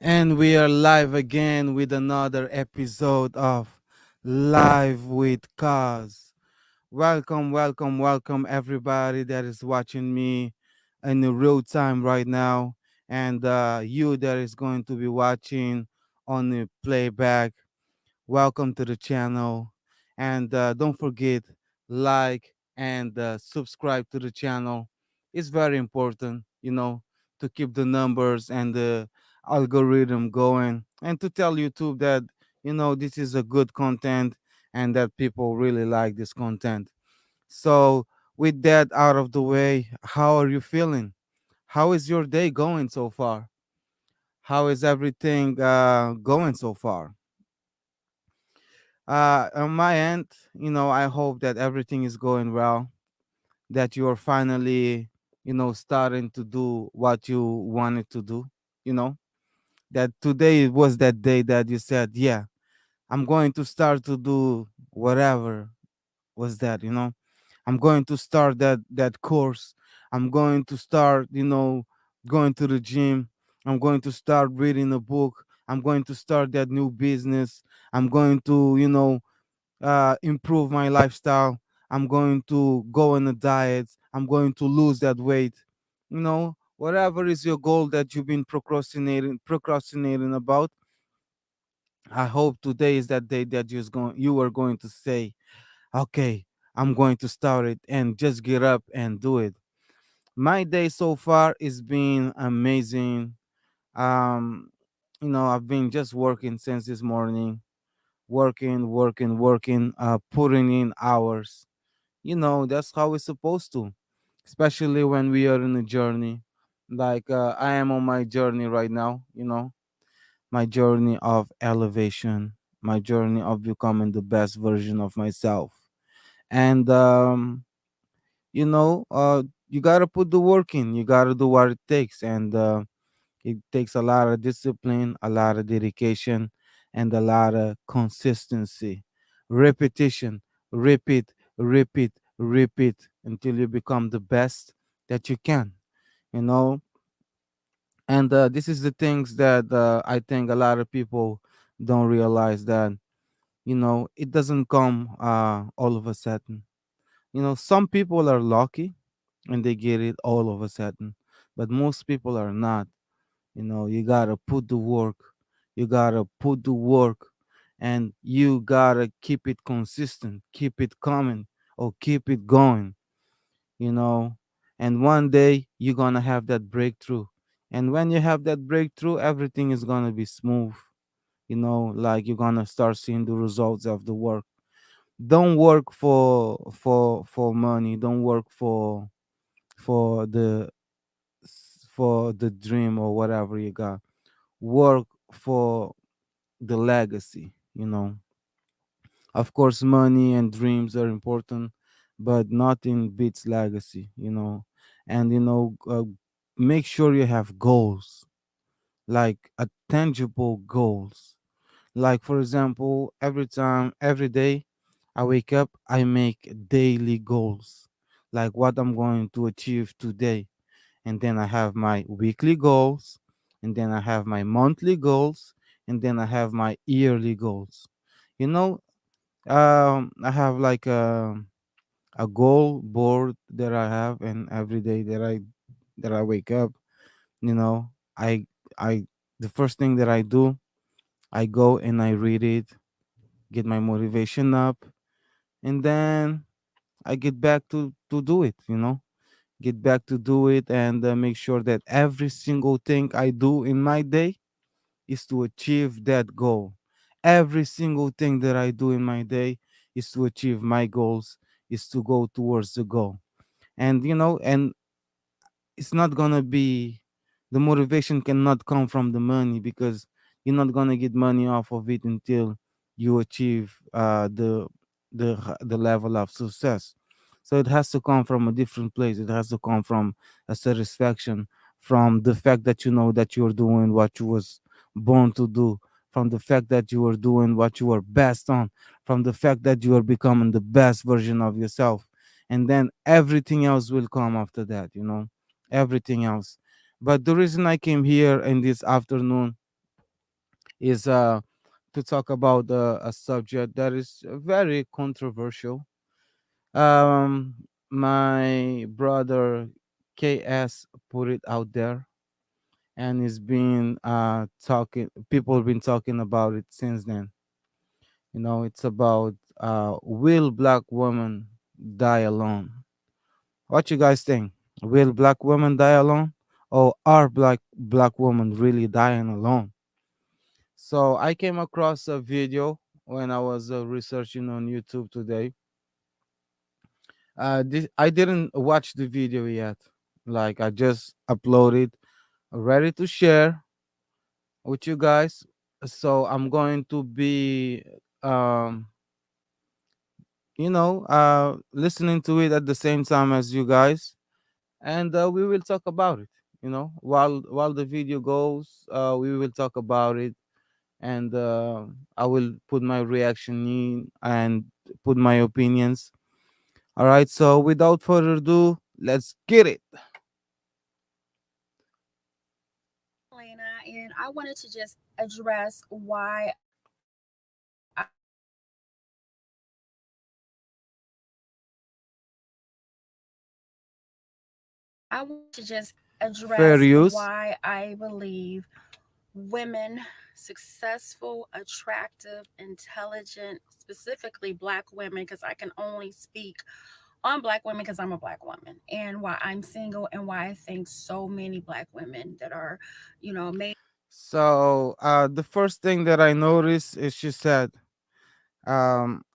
And we are live again with another episode of Live with Cause. Welcome, welcome, welcome, everybody that is watching me in the real time right now, and you that is going to be watching on the playback. Welcome to the channel, and don't forget like and subscribe to the channel. It's very important, to keep the numbers and the algorithm going, and to tell YouTube that this is a good content and that people really like this content. So with that out of the way, how are you feeling? How is your day going so far? How is everything going so far? On my end, I hope that everything is going well, that you are finally, starting to do what you wanted to do, you know, that today was that day that you said, yeah, I'm going to start to do whatever was that, I'm going to start that course. I'm going to start, going to the gym. I'm going to start reading a book. I'm going to start that new business. I'm going to, improve my lifestyle. I'm going to go on a diet. I'm going to lose that weight. Whatever is your goal that you've been procrastinating about. I hope today is that day that you are going to say, okay, I'm going to start it and just get up and do it. My day so far is been amazing. Um, I've been just working since this morning, working, putting in hours. That's how it's supposed to, especially when we are in a journey. Like I am on my journey right now, my journey of elevation, my journey of becoming the best version of myself. And you gotta put the work in. You gotta do what it takes, and it takes a lot of discipline, a lot of dedication, and a lot of consistency, repetition, repeat, repeat, repeat until you become the best that you can. You know, and this is the things that I think a lot of people don't realize that it doesn't come all of a sudden. Some people are lucky and they get it all of a sudden. But most people are not. You gotta put the work. You gotta put the work, and you gotta keep it consistent, keep it coming, or keep it going. You know, and one day you're gonna have that breakthrough. And when you have that breakthrough, everything is gonna be smooth. Like you're gonna start seeing the results of the work. Don't work for money. Don't work for the for the dream or whatever you got. Work for the legacy. Of course, money and dreams are important, but nothing beats legacy. And make sure you have goals, like a tangible goals. Like, for example, every day I wake up, I make daily goals, like what I'm going to achieve today. And then I have my weekly goals, and then I have my monthly goals, and then I have my yearly goals. You know, I have like a goal board that I have, and every day that I wake up, you know, I I the first thing that I do, I go and I read it, get my motivation up, and then I get back to do it. Get back to do it, and make sure that every single thing I do in my day is to achieve that goal. Every single thing that I do in my day is to achieve my goals, is to go towards the goal. And it's not gonna be, the motivation cannot come from the money, because you're not gonna get money off of it until you achieve the level of success. So it has to come from a different place. It has to come from a satisfaction, from the fact that you know that you're doing what you was born to do, from the fact that you are doing what you are best on, from the fact that you are becoming the best version of yourself. And then everything else will come after that. Everything else. But the reason I came here in this afternoon is to talk about a subject that is very controversial. My brother KS put it out there, and it's been talking. People have been talking about it since then. It's about will black women die alone? What you guys think? Will black women die alone, or are black women really dying alone? So I came across a video when I was researching on YouTube today. I didn't watch the video yet. Like I just uploaded, ready to share with you guys. So I'm going to be, um, listening to it at the same time as you guys, and we will talk about it. While the video goes, we will talk about it, and I will put my reaction in and put my opinions. All right. So without further ado, let's get it. Elena, and I wanted to just address why I want to just Fair address use. why I believe women, successful, attractive, intelligent, specifically black women, because I can only speak on black women because I'm a black woman, and why I'm single, and why I think so many black women that are, made So the first thing that I noticed is she said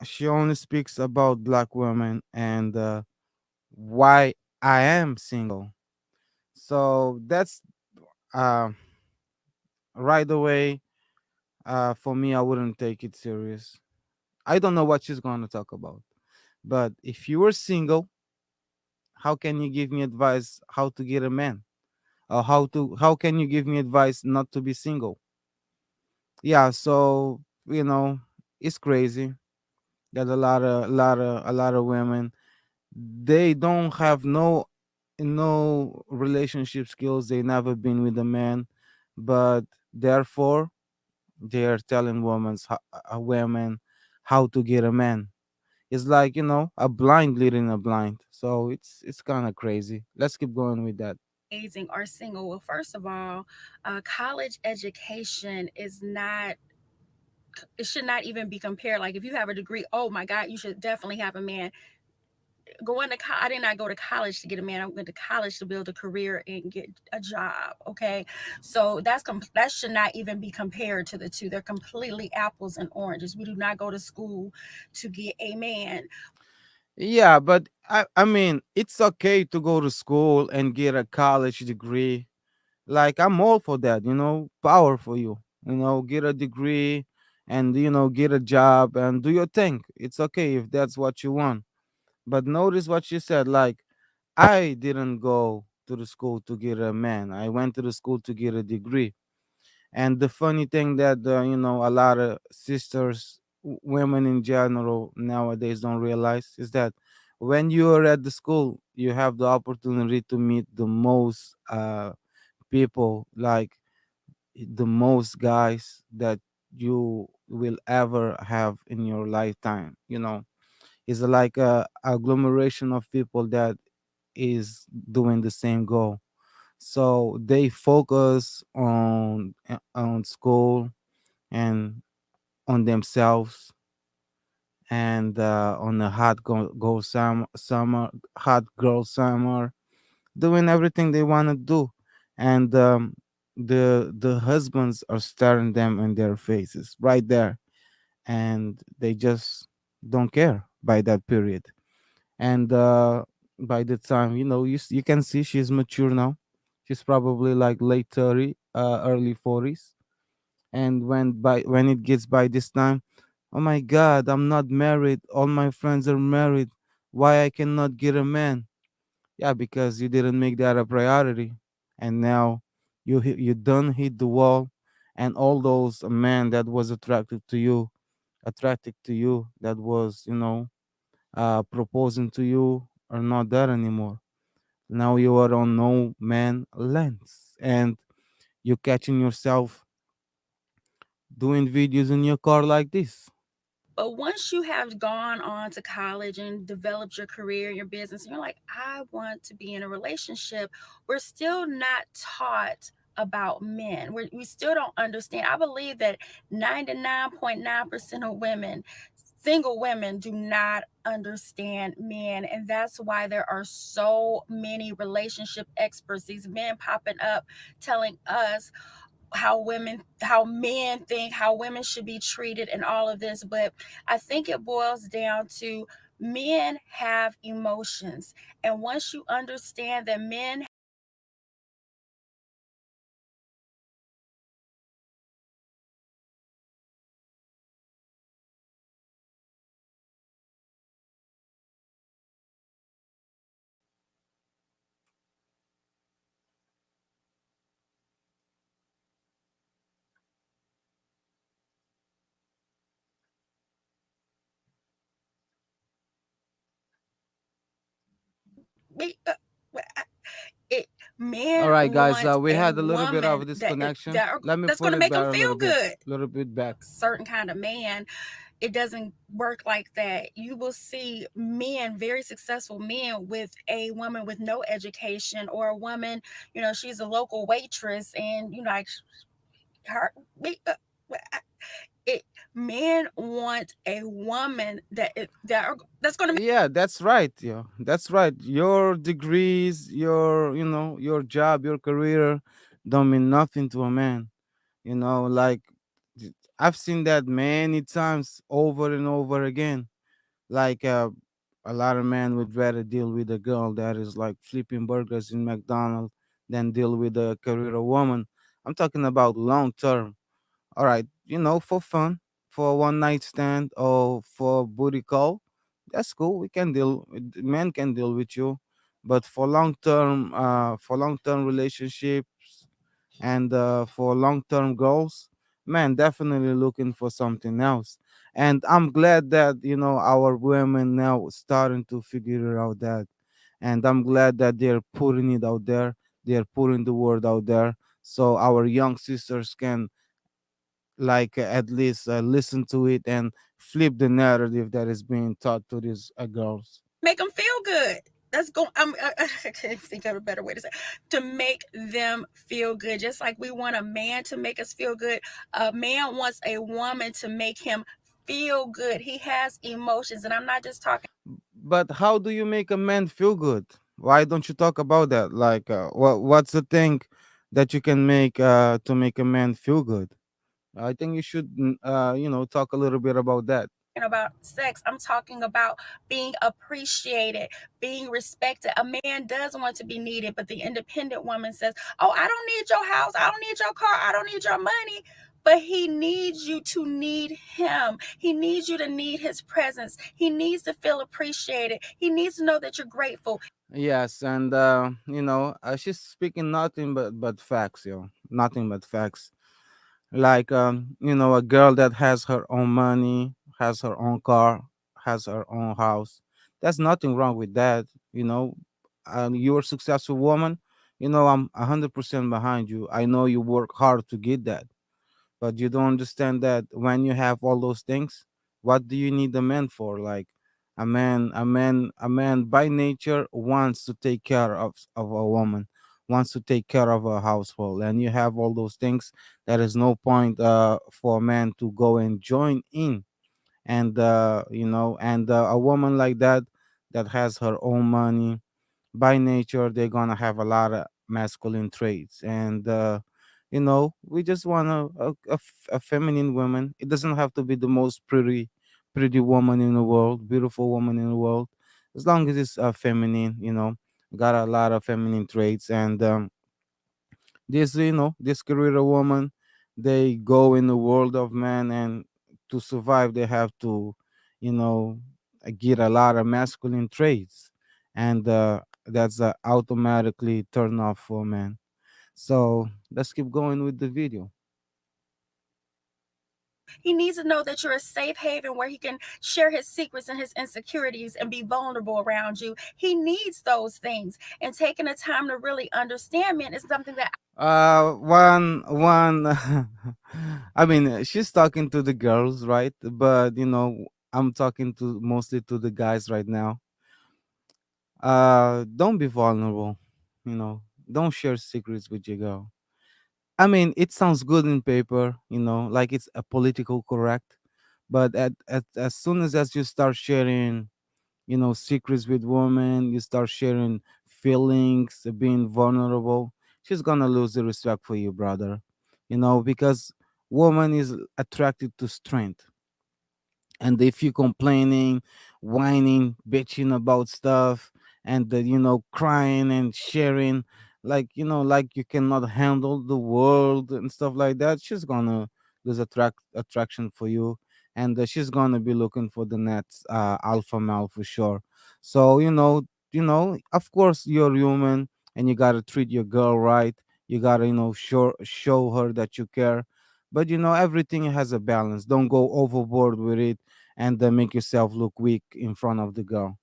she only speaks about black women and why I am single. So that's uh, right away. For me, I wouldn't take it serious. I don't know what she's going to talk about. But if you were single, how can you give me advice how to get a man? Or how can you give me advice not to be single? Yeah, so it's crazy that a lot of women, they don't have no relationship skills. They never been with a man, but therefore they are telling women how to get a man. It's like a blind leading a blind. So it's kind of crazy. Let's keep going with that. amazing are single. Well, first of all, college education is not, it should not even be compared. Like if you have a degree, oh my God, you should definitely have a man. I did not go to college to get a man. I went to college to build a career and get a job. Okay, so that should not even be compared to the two. They're completely apples and oranges. We do not go to school to get a man. Yeah, but I mean, it's okay to go to school and get a college degree. Like I'm all for that, power for you. Get a degree and get a job and do your thing. It's okay if that's what you want. But notice what she said, like I didn't go to the school to get a man. I went to the school to get a degree. And the funny thing that a lot of sisters, women in general nowadays don't realize is that when you are at the school, you have the opportunity to meet the most people, like the most guys that you will ever have in your lifetime. It's like a agglomeration of people that is doing the same goal. So they focus on school and on themselves and on a summer hot girl summer, doing everything they want to do, and the husbands are staring them in their faces right there, and they just don't care by that period. And by the time you can see she's mature now. She's probably like late 30, early 40s. And when it gets by this time, oh my god, I'm not married, all my friends are married, why I cannot get a man? Yeah, because you didn't make that a priority, and now you done hit the wall, and all those men that was attracted to you, that was proposing to you, are not there anymore. Now you are on no man lands, and you're catching yourself doing videos in your car like this. But once you have gone on to college and developed your career, your business, and you're like, I want to be in a relationship, we're still not taught about men. We still don't understand. I believe that 99.9% of women, single women, do not understand men. And that's why there are so many relationship experts, these men popping up telling us how men think how women should be treated and all of this. But I think it boils down to men have emotions, and once you understand that men we, it All men right, guys, want we a had a little bit woman of that disconnection. that are, Let me that's put going to it make them back a feel good. little bit back. Certain kind of man, it doesn't work like that. You will see men, very successful men, with a woman with no education, or a woman, she's a local waitress, and like her. It Men want a woman that's going to make. Yeah, that's right. Yeah, that's right. Your degrees, your job, your career don't mean nothing to a man. Like I've seen that many times over and over again. Like a lot of men would rather deal with a girl that is like flipping burgers in McDonald's than deal with a career woman. I'm talking about long term. All right, for fun, for a one night stand or for booty call, that's cool. We can deal. Men can deal with you, but for long term relationships and for long term goals, man, definitely looking for something else. And I'm glad that our women now starting to figure it out that, and I'm glad that they're putting it out there. They're putting the word out there so our young sisters can like at least listen to it and flip the narrative that is being taught to these girls. Make them feel good. That's going. I can't think of a better way to say it. To make them feel good, just like we want a man to make us feel good. A man wants a woman to make him feel good. He has emotions, and I'm not just talking But how do you make a man feel good? Why don't you talk about that? Like, what's the thing that you can make to make a man feel good? I think you should, talk a little bit about that. about sex. I'm talking about being appreciated, being respected. A man does want to be needed, but the independent woman says, "Oh, I don't need your house. I don't need your car. I don't need your money." But he needs you to need him. He needs you to need his presence. He needs to feel appreciated. He needs to know that you're grateful. Yes, and she's speaking nothing but facts, nothing but facts. Like a girl that has her own money, has her own car, has her own house. There's nothing wrong with that. You're a successful woman. I'm 100% behind you. I know you work hard to get that, but you don't understand that when you have all those things, what do you need a man for? Like a man by nature wants to take care of a woman, wants to take care of a household, and you have all those things. There is no point for a man to go and join in. And a woman like that has her own money, by nature they're gonna have a lot of masculine traits. And we just want a feminine woman. It doesn't have to be the most pretty woman in the world, beautiful woman in the world, as long as it's feminine, got a lot of feminine traits. And this career woman, they go in the world of men, and to survive they have to you know get a lot of masculine traits. And that's automatically turn off for men. So let's keep going with the video. He needs to know that you're a safe haven where he can share his secrets and his insecurities and be vulnerable around you. He needs those things. And taking the time to really understand men is something that One. I mean, she's talking to the girls, right? But I'm talking to mostly to the guys right now. Don't be vulnerable. You know, don't share secrets with your girl. I mean, it sounds good in paper, like it's a political correct. But as soon as you start sharing, secrets with women, you start sharing feelings, being vulnerable, she's gonna lose the respect for you, brother. Because woman is attracted to strength, and if you complaining, whining, bitching about stuff, and crying and sharing, like you cannot handle the world and stuff like that, she's gonna lose attraction for you. And she's gonna be looking for the next alpha male for sure. So of course you're human, and you gotta treat your girl right. You gotta show her that you care. But everything has a balance. Don't go overboard with it and make yourself look weak in front of the girl.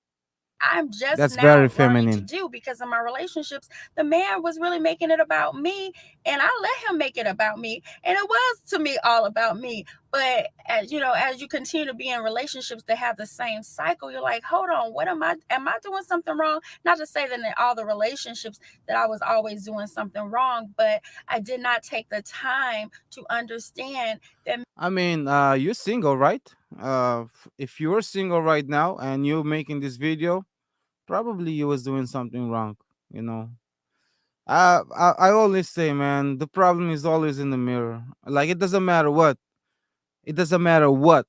I'm just That's very now learning to feminine. do because in my relationships, the man was really making it about me, and I let him make it about me, and it was to me all about me. But as you continue to be in relationships that have the same cycle, you're like, hold on, what am I doing something wrong? Not to say that in all the relationships that I was always doing something wrong, but I did not take the time to understand that I mean, you're single, right? If you're single right now and you're making this video, probably you was doing something wrong. You know, I always say, man, the problem is always in the mirror. Like it doesn't matter what. It doesn't matter what.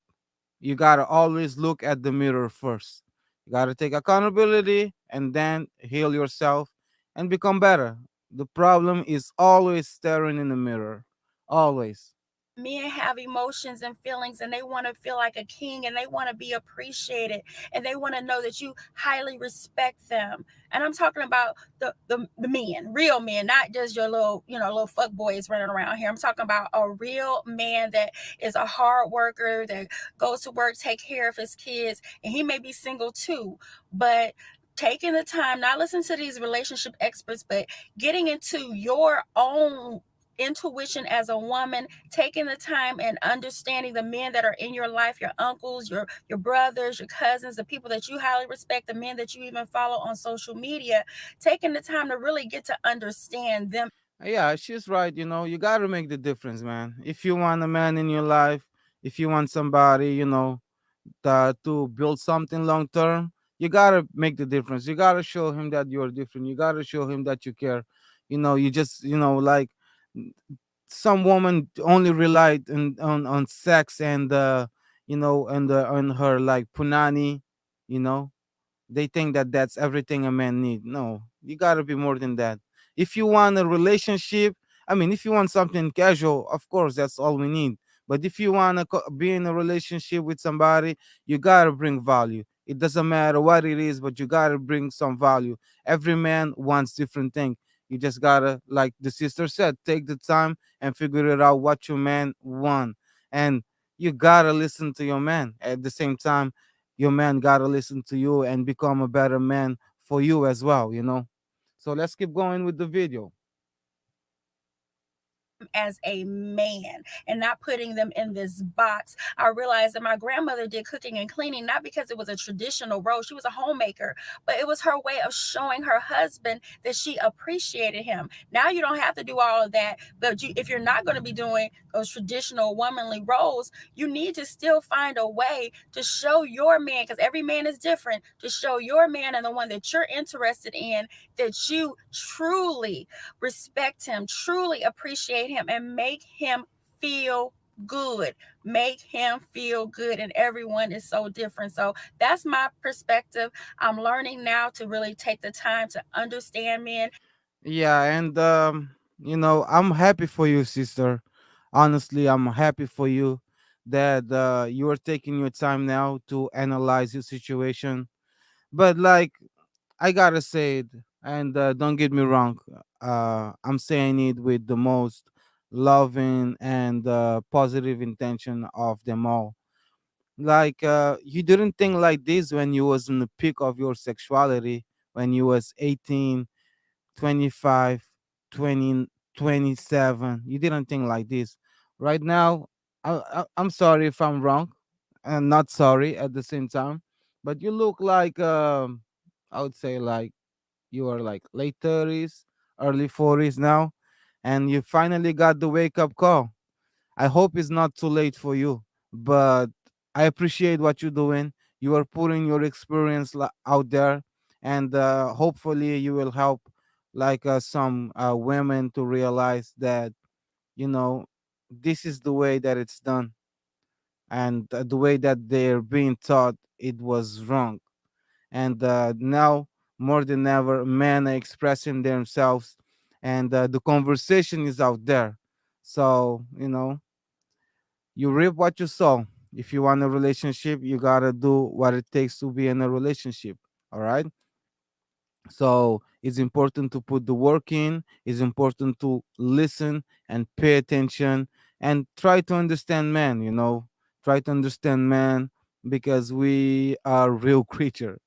You gotta always look at the mirror first. You gotta take accountability and then heal yourself and become better. The problem is always staring in the mirror. Always. men have emotions and feelings, and they want to feel like a king, and they want to be appreciated, and they want to know that you highly respect them. And I'm talking about the men, real men, not just your little fuck boys running around here. I'm talking about a real man that is a hard worker, that goes to work, take care of his kids, and he may be single too, but taking the time, not listening to these relationship experts, but getting into your own intuition as a woman, taking the time and understanding the men that are in your life, your uncles, your brothers, your cousins, the people that you highly respect, the men that you even follow on social media, taking the time to really get to understand them. Yeah, she's right. You gotta make the difference, man. If you want a man in your life, if you want somebody, to build something long term, you gotta make the difference. You gotta show him that you're different. You gotta show him that you care. You just, like some woman only relied on sex and on her like punani, you know they think that that's everything a man need. No, you gotta be more than that. If you want a relationship, I mean, if you want something casual, of course, that's all we need. But if you want to be in a relationship with somebody, you gotta bring value. It doesn't matter what it is, but you gotta bring some value. Every man wants different thing. You just gotta, like the sister said, take the time and figure it out what your man want. And you gotta listen to your man at the same time. Your man gotta listen to you and become a better man for you as well. So let's keep going with the video. As a man and not putting them in this box. I realized that my grandmother did cooking and cleaning not because it was a traditional role. She was a homemaker, but it was her way of showing her husband that she appreciated him. Now you don't have to do all of that, but if you're not going to be doing those traditional womanly roles, you need to still find a way to show your man, because every man is different, to show your man and the one that you're interested in that you truly respect him, truly appreciate him, and make him feel good. Make him feel good. And everyone is so different. So that's my perspective. I'm learning now to really take the time to understand men. Yeah, and I'm happy for you, sister. Honestly, I'm happy for you that you are taking your time now to analyze your situation. But like, I gotta say it, and don't get me wrong. I'm saying it with the most loving, and positive intention of them all. Like you didn't think like this when you was in the peak of your sexuality, when you was 18, 25, 20, 27. You didn't think like this. Right now, I'm sorry if I'm wrong, and not sorry at the same time, but you look like I would say like you are like late 30s, early 40s now, and you finally got the wake up call. I hope it's not too late for you, but I appreciate what you're doing. You are putting your experience out there, and hopefully you will help like some women to realize that, you know, this is the way that it's done, and the way that they're being taught it was wrong. And now more than ever, men are expressing themselves, and the conversation is out there. So you reap what you sow. If you want a relationship, you gotta do what it takes to be in a relationship. All right. So it's important to put the work in. It's important to listen and pay attention and try to understand man. Try to understand man, because we are real creature.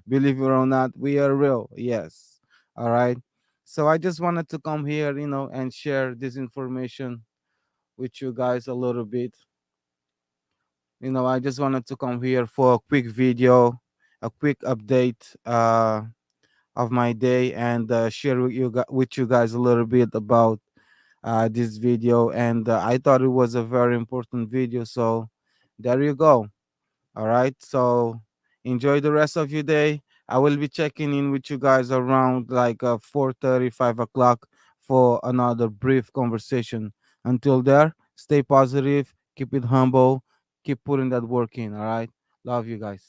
Believe it or not, we are real. Yes. All right. So I just wanted to come here, and share this information with you guys a little bit. I just wanted to come here for a quick video, a quick update of my day, and share with you guys a little bit about this video. And I thought it was a very important video. So there you go. All right. So enjoy the rest of your day. I will be checking in with you guys around like 4:30, 5 o'clock for another brief conversation. Until there, stay positive, keep it humble, keep putting that work in. All right. Love you guys.